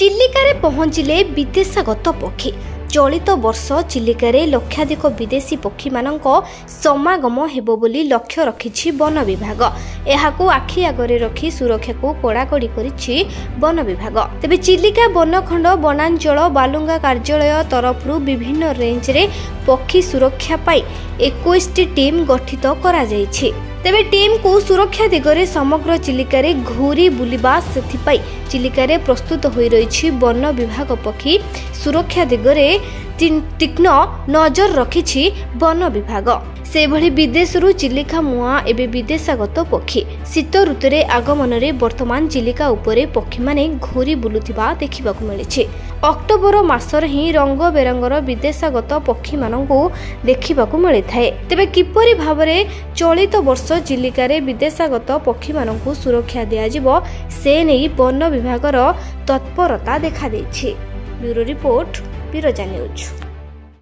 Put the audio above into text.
चिलिकारे पहुंचिले विदेशागत पक्षी। चलित वर्ष चिलिकारे लक्षाधिक विदेशी पक्षी मानक समागम हेबो बोली लक्ष्य रखिछि वन विभाग। एहाकू आखि आगरे रखी सुरक्षा को कड़ाकड़ी करिछि वन विभाग। तेबे चिलिका वनखंड वनांचल बालुंगा कार्यालय तरफरु विभिन्न रेंज रे पक्षी सुरक्षा पाई 21 टीम गठित करा जायछि। तेबे टीम को सुरक्षा दिगरे समग्र चिलिकारे घूरी बुलिबा सेथिपाई चिलिकारे प्रस्तुत होई रहिछि वन विभाग। पक्षी सुरक्षा दिगरे तीक्ष्ण नजर रखिछि वन विभाग। से भली विदेशरू चिलिका मुआ एबे विदेशागत पक्षी। शीत ऋतुरे आगमन रे वर्तमान चिलिका उपरे पक्षी माने घूरी बुलुथिबा देखिबाकू मिलिछि। अक्टोबर मासर ही रंग बेरंगर विदेशागत पक्षी मानकू देखिबाकू मिलिथाय। तेबे किपरि भाबरे चलित वर्ष चिलिकारे विदेशागत पक्षी मानकू सुरक्षा दिया जिवो से नै वन विभागर तत्परता देखा दैछि। Bureau report, Biraja news.